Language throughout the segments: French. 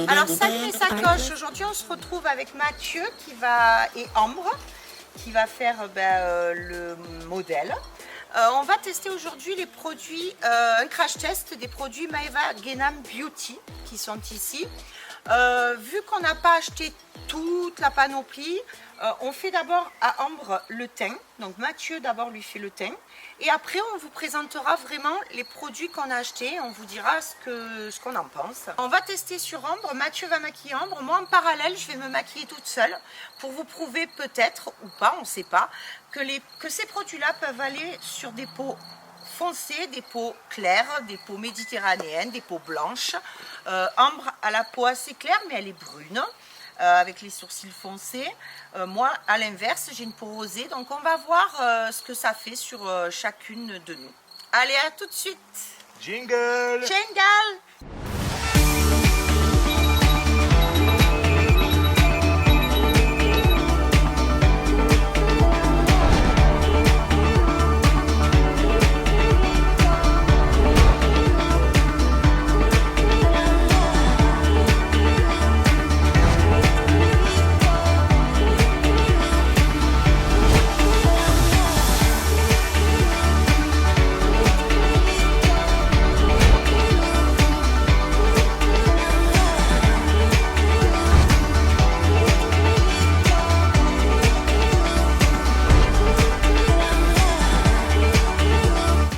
Alors salut les sacoches, aujourd'hui on se retrouve avec Mathieu et Ambre qui va faire le modèle. On va tester aujourd'hui les produits, un crash test des produits Maeva Guénam Beauty qui sont ici. Vu qu'on n'a pas acheté toute la panoplie, on fait d'abord à Ambre le teint. Donc Mathieu d'abord lui fait le teint. Et après on vous présentera vraiment les produits qu'on a achetés. On vous dira ce qu'on en pense. On va tester sur Ambre. Mathieu va maquiller Ambre. Moi en parallèle je vais me maquiller toute seule. Pour vous prouver peut-être ou pas, on ne sait pas, que ces produits-là peuvent aller sur des peaux foncées, des peaux claires, des peaux méditerranéennes, des peaux blanches. Ambre a la peau assez claire mais elle est brune. Avec les sourcils foncés. Moi, à l'inverse, j'ai une peau rosée. Donc, on va voir ce que ça fait sur chacune de nous. Allez, à tout de suite. Jingle! Jingle!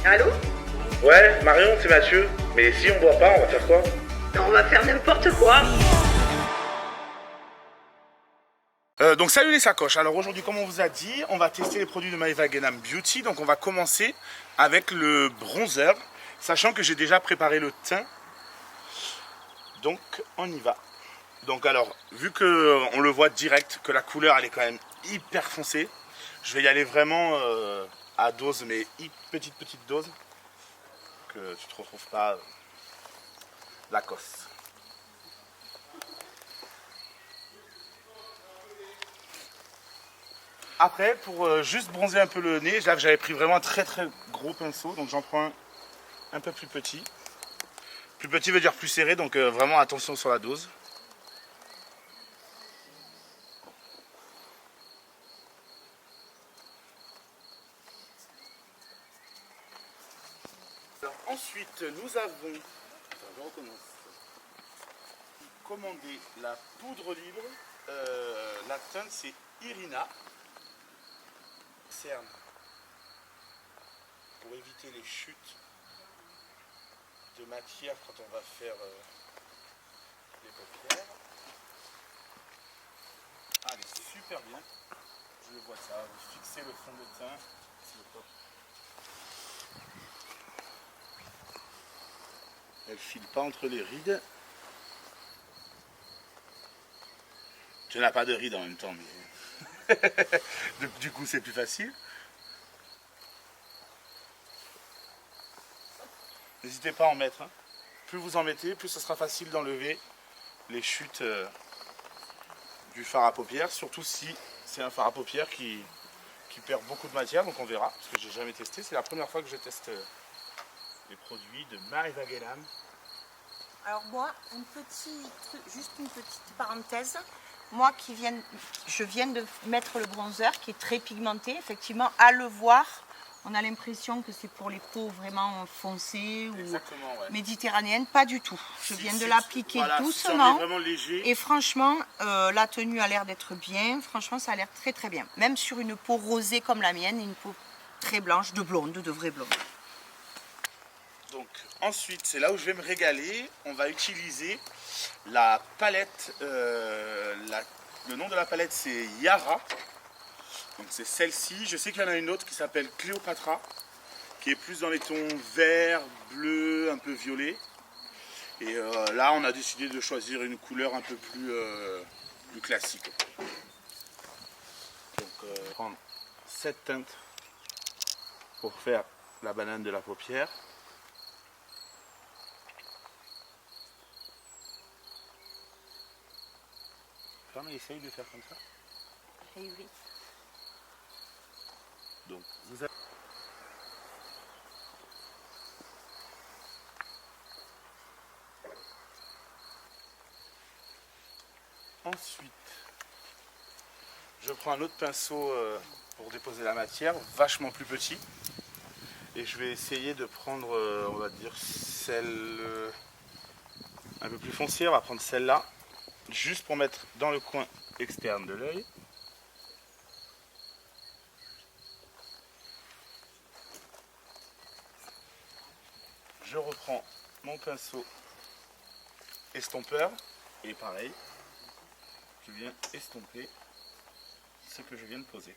Allô? Ouais, Marion, c'est Mathieu. Mais si on boit pas, on va faire quoi? On va faire n'importe quoi. Donc salut les sacoches. Alors aujourd'hui, comme on vous a dit, on va tester les produits de Maeva Guénam Beauty. Donc on va commencer avec le bronzer, sachant que j'ai déjà préparé le teint. Donc on y va. Donc alors, vu que on le voit direct, que la couleur elle est quand même hyper foncée, je vais y aller vraiment à dose, mais petite dose, que tu te retrouves pas la cosse. Après, pour juste bronzer un peu le nez, là j'avais pris vraiment un très gros pinceau, donc j'en prends un peu plus petit. Plus petit veut dire plus serré, donc vraiment attention sur la dose. Alors, ensuite, nous avons commandé la poudre libre. La teinte c'est Irina. Cerne pour éviter les chutes de matière quand on va faire les paupières. Ah, elle est super bien. Je le vois ça. Vous fixez le fond de teint. C'est le top. Elle file pas entre les rides. Tu n'as pas de rides en même temps, mais du coup c'est plus facile. N'hésitez pas à en mettre. Hein. Plus vous en mettez, plus ce sera facile d'enlever les chutes du fard à paupières, surtout si c'est un fard à paupières qui perd beaucoup de matière, donc on verra, parce que j'ai jamais testé. C'est la première fois que je teste les produits de Maeva Guénam. Alors moi, juste une petite parenthèse. Moi je viens de mettre le bronzer qui est très pigmenté. Effectivement, à le voir, on a l'impression que c'est pour les peaux vraiment foncées ou Ouais. méditerranéennes. Pas du tout. Je viens de l'appliquer doucement. Ça est vraiment léger. Et franchement, la tenue a l'air d'être bien. Franchement, ça a l'air très bien. Même sur une peau rosée comme la mienne, une peau très blanche, de blonde, de vraie blonde. Donc ensuite, c'est là où je vais me régaler. On va utiliser la palette. Le nom de la palette c'est Yara. Donc c'est celle-ci. Je sais qu'il y en a une autre qui s'appelle Cléopatra, qui est plus dans les tons vert, bleu, un peu violet. Et là, on a décidé de choisir une couleur un peu plus classique. Donc prendre cette teinte pour faire la banane de la paupière. On essaye de faire comme ça. Et oui. Donc, vous avez... Ensuite, je prends un autre pinceau pour déposer la matière, vachement plus petit. Et je vais essayer de prendre, on va dire, celle un peu plus foncée. On va prendre celle-là, juste pour mettre dans le coin externe de l'œil. Je reprends mon pinceau estompeur et pareil, je viens estomper ce que je viens de poser.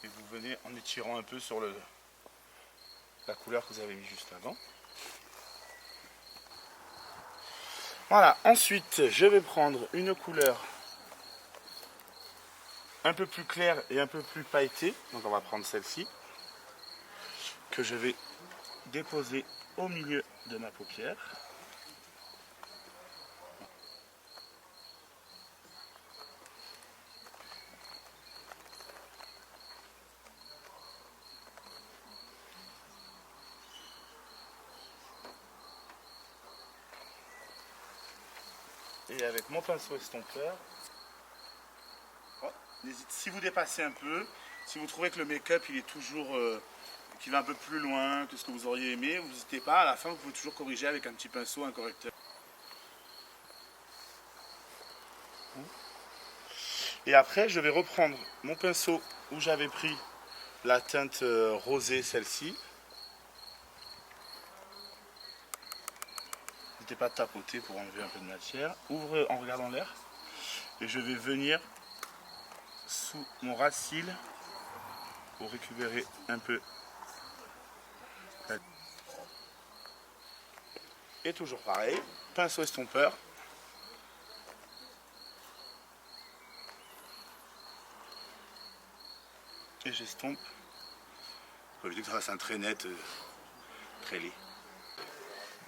Et vous venez en étirant un peu sur la couleur que vous avez mis juste avant. Voilà, ensuite je vais prendre une couleur un peu plus claire et un peu plus pailletée. Donc on va prendre celle-ci, que je vais déposer au milieu de ma paupière. Et avec mon pinceau estompeur, si vous dépassez un peu, si vous trouvez que le make-up il est toujours qui va un peu plus loin que ce que vous auriez aimé, vous n'hésitez pas, à la fin vous pouvez toujours corriger avec un petit pinceau, un correcteur. Et après je vais reprendre mon pinceau où j'avais pris la teinte rosée, celle-ci. N'hésitez pas à tapoter pour enlever un peu de matière. Ouvre en regardant l'air. Et je vais venir sous mon ras de cils pour récupérer un peu. Et toujours pareil, pinceau estompeur. Et j'estompe. Pour éviter que ça fasse un trait net, très laid.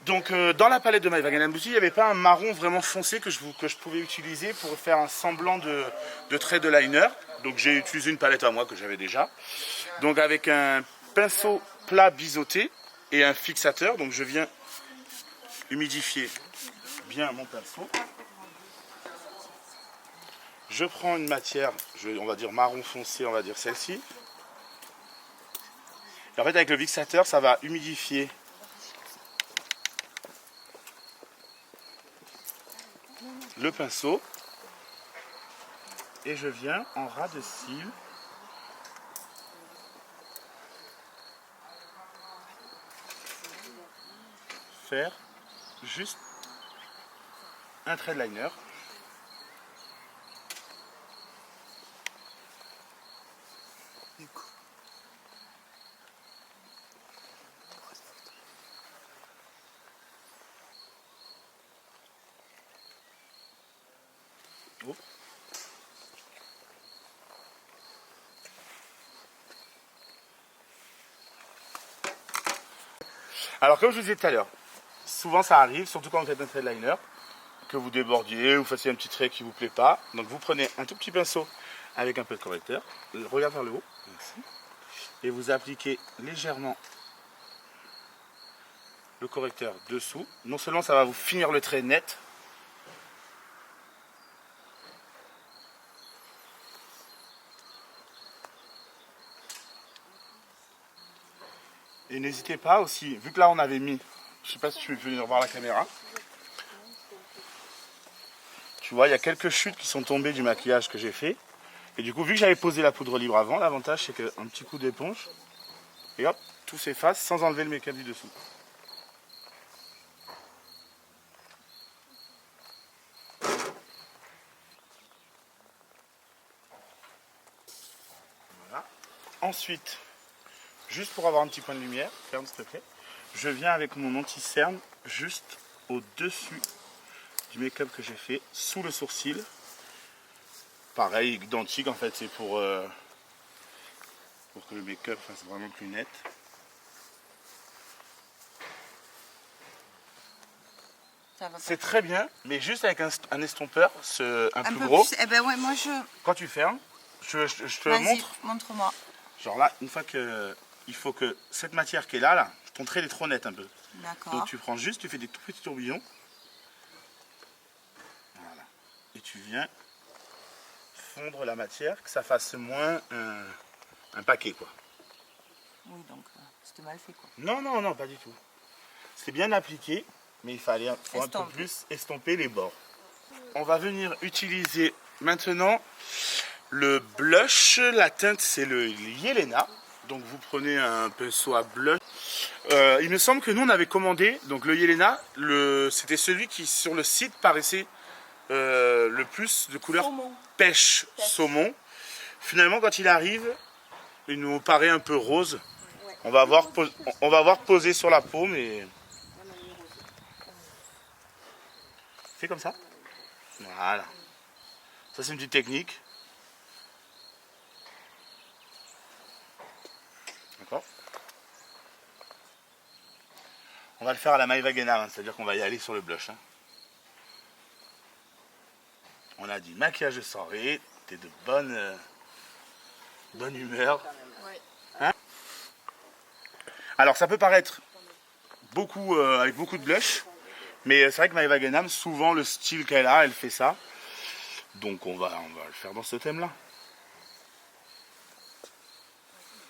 Donc dans la palette de My Wagenham Beauty, il n'y avait pas un marron vraiment foncé que je pouvais utiliser pour faire un semblant de trait de liner. Donc j'ai utilisé une palette à moi que j'avais déjà. Donc avec un pinceau plat biseauté et un fixateur. Donc je viens humidifier bien mon pinceau. Je prends une matière, on va dire marron foncé, on va dire celle-ci. Et en fait avec le fixateur, ça va humidifier le pinceau et je viens en ras de cils faire juste un trait de liner. Oh. Alors comme je vous disais tout à l'heure, souvent ça arrive, surtout quand vous faites un trait de liner, que vous débordiez, vous fassiez un petit trait qui ne vous plaît pas. Donc vous prenez un tout petit pinceau avec un peu de correcteur, regarde vers le haut, merci, et vous appliquez légèrement le correcteur dessous. Non seulement ça va vous finir le trait net, et n'hésitez pas aussi, vu que là on avait mis, je ne sais pas si tu veux venir voir la caméra, tu vois il y a quelques chutes qui sont tombées du maquillage que j'ai fait, et du coup vu que j'avais posé la poudre libre avant, l'avantage c'est qu'un petit coup d'éponge, et hop, tout s'efface sans enlever le make-up du dessous. Voilà. Ensuite, juste pour avoir un petit point de lumière, ferme s'il te plaît, je viens avec mon anti-cerne juste au-dessus du make-up que j'ai fait, sous le sourcil. Pareil, identique en fait, c'est pour que le make-up fasse vraiment plus net. C'est très bien, mais juste avec un estompeur, un peu plus gros. Plus, eh ben ouais, moi je... Quand tu fermes, je te montre. Montre-moi. Genre là, une fois que il faut que cette matière qui est là, ton trait est trop net un peu. D'accord. Donc tu prends juste, tu fais des tout petits tourbillons. tu viens fondre la matière, que ça fasse moins un paquet quoi. Oui, donc c'était mal fait quoi. Non, non, non, pas du tout. C'est bien appliqué, mais il faut un peu plus estomper les bords. On va venir utiliser maintenant le blush. La teinte, c'est le Yelena. Donc vous prenez un pinceau à blush. Il me semble que nous, on avait commandé, donc le Yelena, c'était celui qui, sur le site, paraissait le plus de couleur pêche, saumon. Finalement, quand il arrive, il nous paraît un peu rose. Ouais. On va voir poser sur la peau, mais... Fais comme ça. Voilà. Ça, c'est une petite technique. D'accord. On va le faire à la Maeva Guénam, hein, c'est-à-dire qu'on va y aller sur le blush. Hein. On a dit maquillage de soirée, t'es de bonne humeur. Hein? Alors ça peut paraître beaucoup avec beaucoup de blush, mais c'est vrai que Maeva Guénam, souvent le style qu'elle a, elle fait ça. Donc on va le faire dans ce thème-là.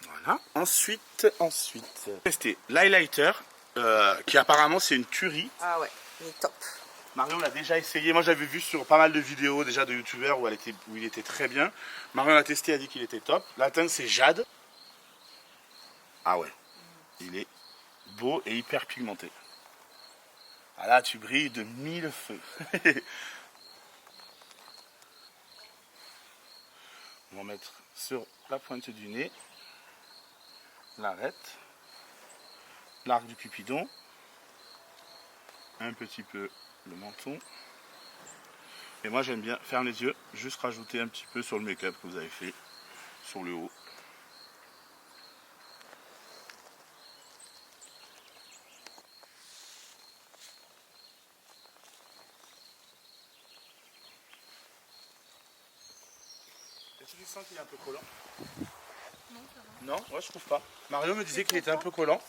Voilà. Ensuite, tester l'highlighter, qui apparemment c'est une tuerie. Ah ouais, il est top. Marion l'a déjà essayé. Moi j'avais vu sur pas mal de vidéos déjà de youtubeurs où il était très bien. Marion l'a testé, a dit qu'il était top. La teinte c'est Jade. Ah ouais, il est beau et hyper pigmenté. Ah là tu brilles de mille feux. On va mettre sur la pointe du nez, l'arête, l'arc du cupidon, un petit peu le menton. Et moi j'aime bien, ferme les yeux, juste rajouter un petit peu sur le make-up que vous avez fait sur le haut. Est-ce que tu sens qu'il est un peu collant? Non, ça va. Non, ouais, je trouve pas. Mario me disait qu'il était un peu collant.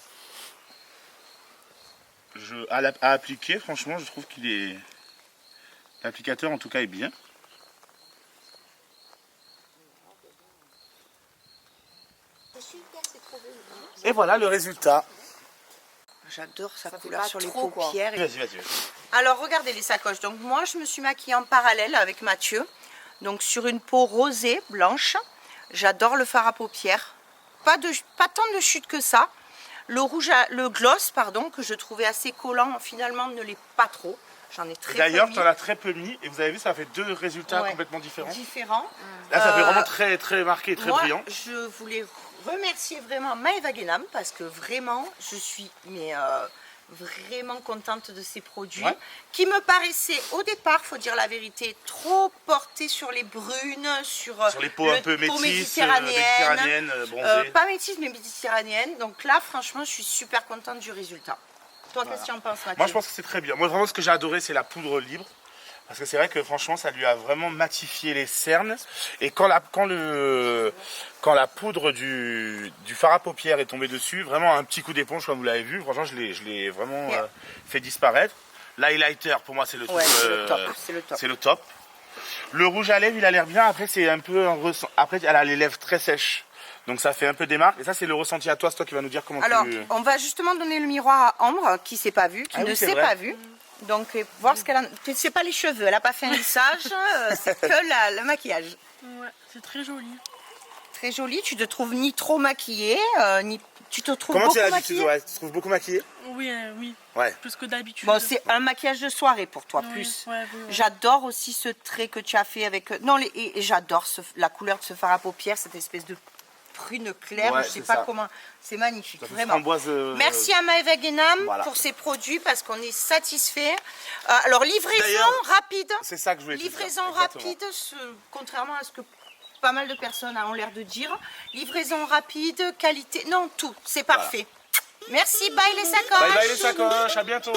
À appliquer, franchement, je trouve qu'il est... L'applicateur, en tout cas, est bien. Et voilà le résultat. J'adore sa couleur sur les paupières. Vas-y. Alors, regardez les sacoches. Donc, moi, je me suis maquillée en parallèle avec Mathieu. Donc, sur une peau rosée, blanche. J'adore le fard à paupières. Pas tant de chute que ça. Le gloss, pardon, que je trouvais assez collant, finalement, ne l'est pas trop. J'en ai très peu mis. D'ailleurs, tu en as très peu mis. Et vous avez vu, ça fait deux résultats complètement différents. Là, ça fait vraiment très, très marqué, très brillant. Je voulais remercier vraiment Maeva Guénam parce que vraiment, je suis vraiment contente de ces produits qui me paraissaient au départ, faut dire la vérité, trop portés sur les brunes, sur les peaux un peu métisses, méditerranéennes, bronzées. Pas métisses mais méditerranéennes. Donc là, franchement, je suis super contente du résultat. Toi, qu'est-ce que tu en penses, Mathieu? Moi, je pense que c'est très bien. Moi, vraiment, ce que j'ai adoré, c'est la poudre libre. Parce que c'est vrai que franchement, ça lui a vraiment matifié les cernes. Et quand la poudre du fard à paupières est tombée dessus, vraiment un petit coup d'éponge, comme vous l'avez vu, franchement, je l'ai vraiment fait disparaître. L'highlighter, pour moi, c'est le, c'est le top. Le rouge à lèvres, il a l'air bien. Après, c'est un peu après, elle a les lèvres très sèches. Donc ça fait un peu des marques. Et ça, c'est le ressenti à toi. C'est toi qui vas nous dire comment on va justement donner le miroir à Ambre, qui s'est pas vue, qui ne s'est pas vue. Donc, voir ce qu'elle a... C'est pas les cheveux, elle n'a pas fait un lissage, c'est que le maquillage. Ouais, c'est très joli. Très joli, tu te trouves ni trop maquillée, ni... Tu te trouves beaucoup maquillée. Comment tu te trouves beaucoup maquillée? Oui, oui. Ouais. Plus que d'habitude. Bon, c'est un maquillage de soirée pour toi, plus. Oui. J'adore aussi ce trait que tu as fait avec... Non, et j'adore la couleur de ce fard à paupières, cette espèce de prune claire, je sais pas comment, c'est magnifique, vraiment. Merci à Maeva Guénam pour ses produits parce qu'on est satisfait. Alors livraison rapide, c'est ça que je voulais livraison rapide, contrairement à ce que pas mal de personnes ont l'air de dire. Livraison rapide, qualité, non tout, c'est parfait. Merci, bye les sacoches. Bye les sacoches, à bientôt.